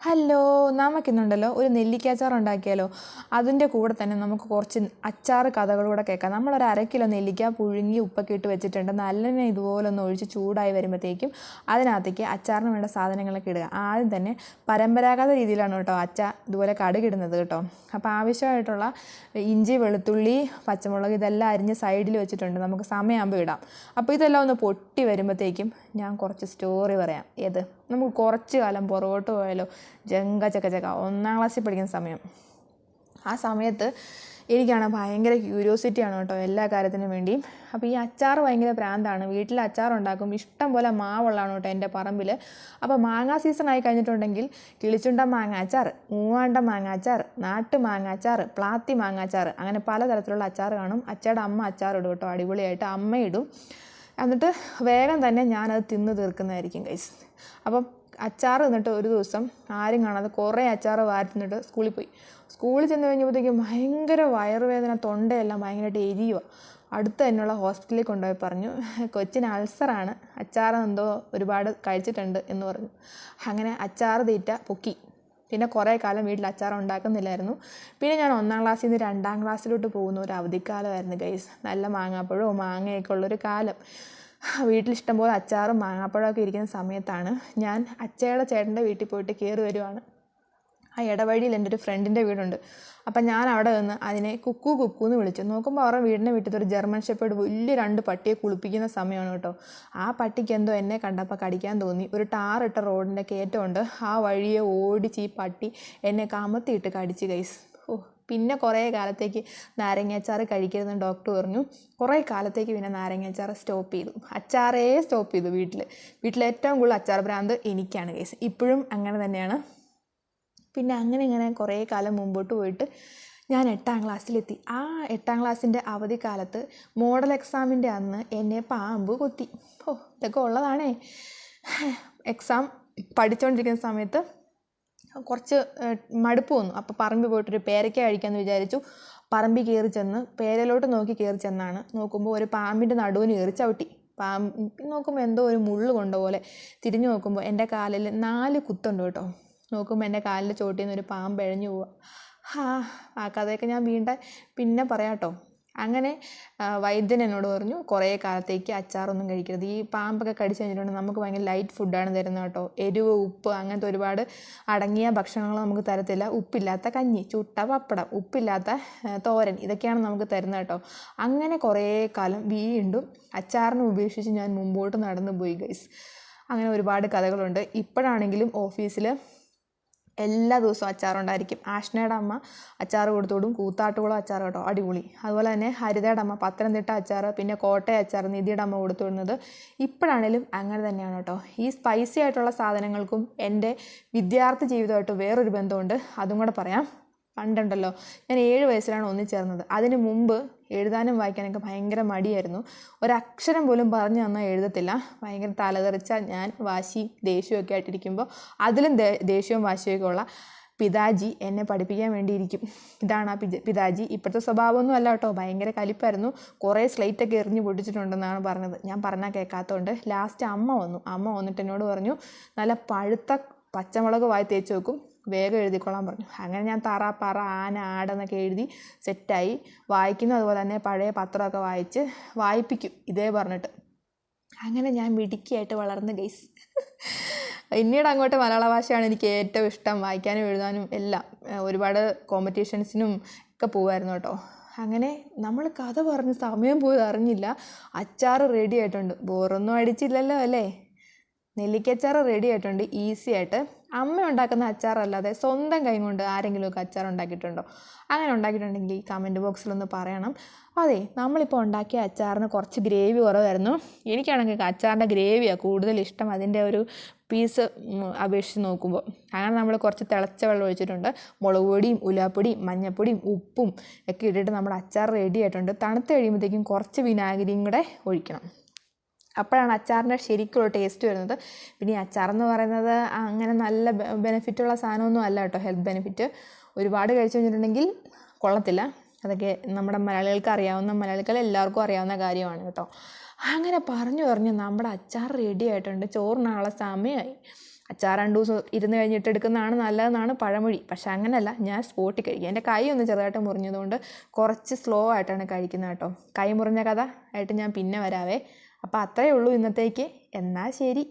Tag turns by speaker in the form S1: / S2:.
S1: Hello, നമുക്കിന്നുണ്ടല്ലോ ഒരു നെല്ലിക്കാച്ചാർ ഉണ്ടാക്കിയാലോ. അതിൻ്റെ കൂടെ തന്നെ നമുക്ക് കുറച്ച് അച്ചാർ കഥകളൂടെ കേൾക്കാം. നമ്മളൊരു 1/2 കിലോ നെല്ലിക്ക പുഴുങ്ങി ഉപ്പൊക്കെ ഇട്ട് വെച്ചിട്ടുണ്ട്. നല്ലെണ്ണ ഇതുപോലെ ഒന്ന് ഒഴിച്ച് ചൂടായി വരുമ്പോഴത്തേക്കും അതിനകത്തേക്ക് അച്ചാറിന് വേണ്ട സാധനങ്ങളൊക്കെ ഇടുക. ആദ്യം തന്നെ പരമ്പരാഗത രീതിയിലാണ് കേട്ടോ ഇതുപോലെ കടുകിടുന്നത് കേട്ടോ. അപ്പോൾ ആവശ്യമായിട്ടുള്ള ഇഞ്ചി, വെളുത്തുള്ളി, പച്ചമുളക് ഇതെല്ലാം അരിഞ്ഞ് സൈഡിൽ വെച്ചിട്ടുണ്ട്. നമുക്ക് സമയമാകുമ്പോൾ ഇടാം. അപ്പോൾ ഇതെല്ലാം ഒന്ന് പൊട്ടി വരുമ്പോഴത്തേക്കും ഞാൻ കുറച്ച് സ്റ്റോറി പറയാം. നമുക്ക് കുറച്ച് കാലം പുറകോട്ട് പോയാലോ. ചക്ക 1ാം ക്ലാസ്സിൽ പഠിക്കുന്ന സമയം. ആ സമയത്ത് എനിക്കാണ് ഭയങ്കര ക്യൂരിയോസിറ്റിയാണ് കേട്ടോ എല്ലാ കാര്യത്തിനും വേണ്ടിയും. അപ്പോൾ ഈ അച്ചാർ ഭയങ്കര പ്രാന്താണ്. വീട്ടിൽ അച്ചാർ ഉണ്ടാക്കും. ഇഷ്ടം പോലെ മാവുള്ളതാണ് കേട്ടോ എൻ്റെ പറമ്പിൽ. അപ്പോൾ മാങ്ങാ സീസൺ ആയി കഴിഞ്ഞിട്ടുണ്ടെങ്കിൽ കിളിച്ചുണ്ടൻ മാങ്ങാച്ചാർ, മൂവാണ്ടൻ മാങ്ങാച്ചാർ, നാട്ടു മാങ്ങാച്ചാർ, പ്ലാത്തി മാങ്ങാച്ചാർ, അങ്ങനെ പലതരത്തിലുള്ള അച്ചാർ കാണും. അച്ചയുടെ അമ്മ അച്ചാർ ഇടും കേട്ടോ, അടിപൊളിയായിട്ട് അമ്മയിടും. എന്നിട്ട് വേഗം തന്നെ ഞാനത് തിന്ന് തീർക്കുന്നതായിരിക്കും ഗൈസ്. അപ്പം അച്ചാർ തിന്നിട്ട് ഒരു ദിവസം ആരും കാണാതെ കുറേ അച്ചാർ വാരി തിന്നിട്ട് സ്കൂളിൽ ചെന്ന് കഴിഞ്ഞപ്പോഴത്തേക്കും ഭയങ്കര വയറുവേദന, തൊണ്ടയെല്ലാം ഭയങ്കരമായിട്ട് എരിയുക. അടുത്ത് തന്നെയുള്ള ഹോസ്പിറ്റലിൽ കൊണ്ടുപോയി പറഞ്ഞു, കൊച്ചിന് അൾസറാണ്, അച്ചാർ എന്തോ ഒരുപാട് കഴിച്ചിട്ടുണ്ട് എന്ന് പറഞ്ഞു. അങ്ങനെ അച്ചാർ തീറ്റ പൊക്കി. പിന്നെ കുറേ കാലം വീട്ടിൽ അച്ചാർ ഉണ്ടാക്കുന്നില്ലായിരുന്നു. പിന്നെ ഞാൻ 1ാം ക്ലാസ്സിൽ നിന്ന് 2ാം ക്ലാസ്സിലോട്ട് പോകുന്ന ഒരു അവധിക്കാലമായിരുന്നു ഗൈസ്. നല്ല മാങ്ങാപ്പഴവും മാങ്ങയൊക്കെ ഉള്ളൊരു കാലം. വീട്ടിലിഷ്ടംപോലെ അച്ചാറും മാങ്ങാപ്പഴമൊക്കെ ഇരിക്കുന്ന സമയത്താണ് ഞാൻ അച്ചയുടെ ചേട്ടൻ്റെ വീട്ടിൽ പോയിട്ട് കയറി വരുവാണ്. ആ ഇടവഴിയിൽ എൻ്റെ ഒരു ഫ്രണ്ടിൻ്റെ വീടുണ്ട്. അപ്പം ഞാൻ അവിടെ നിന്ന് അതിനെ കുക്കു എന്ന് വിളിച്ചു. നോക്കുമ്പോൾ അവരുടെ വീടിൻ്റെ വീട്ടിൽ ഒരു ജർമ്മൻ ഷെപ്പേർഡ് വലിയ 2 പട്ടിയെ കുളിപ്പിക്കുന്ന സമയമാണ് കേട്ടോ. ആ പട്ടിക്ക് എന്തോ എന്നെ കണ്ടപ്പോൾ കടിക്കാൻ തോന്നി. ഒരു ടാറിട്ട റോഡിൻ്റെ കയറ്റമുണ്ട്. ആ വഴിയെ ഓടിച്ച് ഈ പട്ടി എന്നെ കമത്തിയിട്ട് കടിച്ച് ഗൈസ്. പിന്നെ കുറേ കാലത്തേക്ക് നാരങ്ങാച്ചാർ കഴിക്കരുതെന്ന് ഡോക്ടർ പറഞ്ഞു. കുറേ കാലത്തേക്ക് പിന്നെ നാരങ്ങാച്ചാർ സ്റ്റോപ്പ് ചെയ്തു. സ്റ്റോപ്പ് ചെയ്തു. വീട്ടിൽ ഏറ്റവും കൂടുതൽ അച്ചാർ ഭ്രാന്ത് എനിക്കാണ് ഗൈസ്. ഇപ്പോഴും അങ്ങനെ തന്നെയാണ്. പിന്നെ അങ്ങനെ കുറേ കാലം മുമ്പോട്ട് പോയിട്ട് ഞാൻ 8ാം ക്ലാസ്സിലെത്തി. ആ 8ാം ക്ലാസ്സിൻ്റെ അവധിക്കാലത്ത് മോഡൽ എക്സാമിൻ്റെ അന്ന് എന്നെ പാമ്പ് കൊത്തി. ഇതൊക്കെ ഉള്ളതാണേ. എക്സാം പഠിച്ചുകൊണ്ടിരിക്കുന്ന സമയത്ത് കുറച്ച് മടുപ്പ് വന്നു. അപ്പോൾ പറമ്പിൽ പോയിട്ടൊരു പേരയ്ക്ക കഴിക്കാമെന്ന് വിചാരിച്ചു. പറമ്പിൽ കയറി ചെന്ന് പേരയിലോട്ട് നോക്കി കയറി ചെന്നാണ് നോക്കുമ്പോൾ ഒരു പാമ്പിൻ്റെ നടുവിന് കയറി ചവിട്ടി. നോക്കുമ്പോൾ എന്തോ ഒരു മുള്ളു കൊണ്ട പോലെ. തിരിഞ്ഞു നോക്കുമ്പോൾ എൻ്റെ കാലിൽ 4 കുത്തുണ്ട് കേട്ടോ. നോക്കുമ്പോൾ എൻ്റെ കാലിൻ്റെ ചോട്ടിൽ നിന്ന് ഒരു പാമ്പ് എഴഞ്ഞു പോവുക. ആ കഥയൊക്കെ ഞാൻ പിന്നെ പറയാം കേട്ടോ. അങ്ങനെ വൈദ്യൻ എന്നോട് പറഞ്ഞു, കുറേ കാലത്തേക്ക് അച്ചാറൊന്നും കഴിക്കരുത്. ഈ പാമ്പൊക്കെ കടിച്ചു കഴിഞ്ഞിട്ടുണ്ടെങ്കിൽ നമുക്ക് ഭയങ്കര ലൈറ്റ് ഫുഡാണ് തരുന്നത് കേട്ടോ. എരിവ്, ഉപ്പ് അങ്ങനത്തെ ഒരുപാട് അടങ്ങിയ ഭക്ഷണങ്ങൾ നമുക്ക് തരത്തില്ല. ഉപ്പില്ലാത്ത കഞ്ഞി, ചുട്ട പപ്പടം, ഉപ്പില്ലാത്ത തോരൻ, ഇതൊക്കെയാണ് നമുക്ക് തരുന്നത് കേട്ടോ. അങ്ങനെ കുറേ കാലം വീണ്ടും അച്ചാറിനെ ഉപേക്ഷിച്ച് ഞാൻ മുമ്പോട്ട് നടന്നു പോയി ഗൈസ്. അങ്ങനെ ഒരുപാട് കഥകളുണ്ട്. ഇപ്പോഴാണെങ്കിലും ഓഫീസിൽ എല്ലാ ദിവസവും അച്ചാറുണ്ടായിരിക്കും. ആഷ്നയുടെ അമ്മ അച്ചാർ കൊടുത്തുവിടും. കൂത്താട്ടുകുളം അച്ചാർ കേട്ടോ, അടിപൊളി. അതുപോലെ തന്നെ ഹരിതയുടെ അമ്മ പത്തനംതിട്ട അച്ചാർ, പിന്നെ കോട്ടയം അച്ചാർ നിധിയുടെ അമ്മ കൊടുത്തുവിടുന്നത്. ഇപ്പോഴാണേലും അങ്ങനെ തന്നെയാണ് കേട്ടോ. ഈ സ്പൈസി ആയിട്ടുള്ള സാധനങ്ങൾക്കും എൻ്റെ വിദ്യാർത്ഥി ജീവിതമായിട്ട് വേറൊരു ബന്ധമുണ്ട്. അതും കൂടെ പറയാം. പണ്ടുണ്ടല്ലോ, ഞാൻ 7 വയസ്സിലാണ് ഒന്നിച്ചേർന്നത്. അതിന് മുമ്പ് എഴുതാനും വായിക്കാനൊക്കെ ഭയങ്കര മടിയായിരുന്നു. ഒരക്ഷരം പോലും പറഞ്ഞു തന്നാൽ എഴുതത്തില്ല. ഭയങ്കര തലതെറിച്ചാൽ ഞാൻ വാശിയും ദേഷ്യമൊക്കെ ആയിട്ടിരിക്കുമ്പോൾ അതിലും ദേഷ്യവും വാശിയൊക്കെ ഉള്ള പിതാജി എന്നെ പഠിപ്പിക്കാൻ വേണ്ടിയിരിക്കും. ഇതാണ് ആ പിതാജി. ഇപ്പോഴത്തെ സ്വഭാവമൊന്നും അല്ല കേട്ടോ, ഭയങ്കര കലിപ്പായിരുന്നു. കുറേ സ്ലേറ്റൊക്കെ എറിഞ്ഞ് പൊട്ടിച്ചിട്ടുണ്ടെന്നാണ് പറഞ്ഞത്. ഞാൻ പറഞ്ഞാൽ കേൾക്കാത്തതുകൊണ്ട് ലാസ്റ്റ് അമ്മ വന്നിട്ട് എന്നോട് പറഞ്ഞു, നല്ല പഴുത്ത പച്ചമുളക് വായി തേച്ച് വെക്കും, വേഗം എഴുതിക്കൊള്ളാൻ പറഞ്ഞു. അങ്ങനെ ഞാൻ തറ, പറ, ആന, ആടെന്നൊക്കെ എഴുതി സെറ്റായി. വായിക്കുന്നു അതുപോലെ തന്നെ പഴയ പത്രമൊക്കെ വായിപ്പിക്കും ഇതേ പറഞ്ഞിട്ട്. അങ്ങനെ ഞാൻ മിടുക്കിയായിട്ട് വളർന്നു ഗൈസ്. പിന്നീട് അങ്ങോട്ട് മലയാള ഭാഷയാണ് എനിക്ക് ഏറ്റവും ഇഷ്ടം. വായിക്കാനും എഴുതാനും എല്ലാം. ഒരുപാട് കോമ്പറ്റീഷൻസിനും ഒക്കെ പോകുമായിരുന്നു കേട്ടോ. അങ്ങനെ നമ്മൾ കഥ പറഞ്ഞ് സമയം പോയത് അറിഞ്ഞില്ല. അച്ചാർ റെഡി ആയിട്ടുണ്ട്. ബോറൊന്നും അടിച്ചില്ലല്ലോ അല്ലേ? നെല്ലിക്കച്ചാർ റെഡി ആയിട്ടുണ്ട്, ഈസി ആയിട്ട്. അമ്മ ഉണ്ടാക്കുന്ന അച്ചാറല്ലാതെ സ്വന്തം കൈ കൊണ്ട് ആരെങ്കിലുമൊക്കെ അച്ചാർ ഉണ്ടാക്കിയിട്ടുണ്ടോ? അങ്ങനെ ഉണ്ടാക്കിയിട്ടുണ്ടെങ്കിൽ കമൻറ്റ് ബോക്സിലൊന്ന് പറയണം. അതെ, നമ്മളിപ്പോൾ ഉണ്ടാക്കിയ അച്ചാറിന് കുറച്ച് ഗ്രേവി കുറവായിരുന്നു. എനിക്കാണെങ്കിൽ അച്ചാറിൻ്റെ ഗ്രേവിയാണ് കൂടുതൽ ഇഷ്ടം, അതിൻ്റെ ഒരു പീസ് അപേക്ഷിച്ച് നോക്കുമ്പോൾ. അങ്ങനെ നമ്മൾ കുറച്ച് തിളച്ച വെള്ളം ഒഴിച്ചിട്ടുണ്ട്. മുളക് പൊടിയും ഉലുവാപ്പൊടിയും മഞ്ഞൾപ്പൊടിയും ഉപ്പും ഒക്കെ ഇട്ടിട്ട് നമ്മുടെ അച്ചാർ റെഡി ആയിട്ടുണ്ട്. തണുത്ത് കഴിയുമ്പോഴത്തേക്കും കുറച്ച് വിനാഗിരിയും കൂടെ ഒഴിക്കണം. അപ്പോഴാണ് അച്ചാറിൻ്റെ ശരിക്കുള്ള ടേസ്റ്റ് വരുന്നത്. പിന്നെ ഈ അച്ചാറെന്ന് പറയുന്നത് അങ്ങനെ നല്ല ബെനിഫിറ്റുള്ള സാധനമൊന്നും അല്ല കേട്ടോ. ഹെൽത്ത് ബെനിഫിറ്റ് ഒരുപാട് കഴിച്ചു കഴിഞ്ഞിട്ടുണ്ടെങ്കിൽ കൊള്ളത്തില്ല. അതൊക്കെ നമ്മുടെ മലയാളികൾക്ക് എല്ലാവർക്കും അറിയാവുന്ന കാര്യമാണ് കേട്ടോ. അങ്ങനെ പറഞ്ഞു നമ്മുടെ അച്ചാർ റെഡി ആയിട്ടുണ്ട്. ചോറിനുള്ള സമയമായി. അച്ചാർ 2 ദിവസം ഇരുന്ന് കഴിഞ്ഞിട്ട് എടുക്കുന്നതാണ് നല്ലതെന്നാണ് പഴമൊഴി. പക്ഷെ അങ്ങനെയല്ല, ഞാൻ സ്പോട്ടിൽ കഴിക്കുക. എൻ്റെ കൈ ഒന്ന് ചെറുതായിട്ട് മുറിഞ്ഞതുകൊണ്ട് കുറച്ച് സ്ലോ ആയിട്ടാണ് കഴിക്കുന്നത് കേട്ടോ. കൈ മുറിഞ്ഞ കഥ ആയിട്ട് ഞാൻ പിന്നെ വരാവേ. അപ്പോൾ അത്രയേ ഉള്ളൂ ഇന്നത്തേക്ക്. എന്നാൽ ശരി.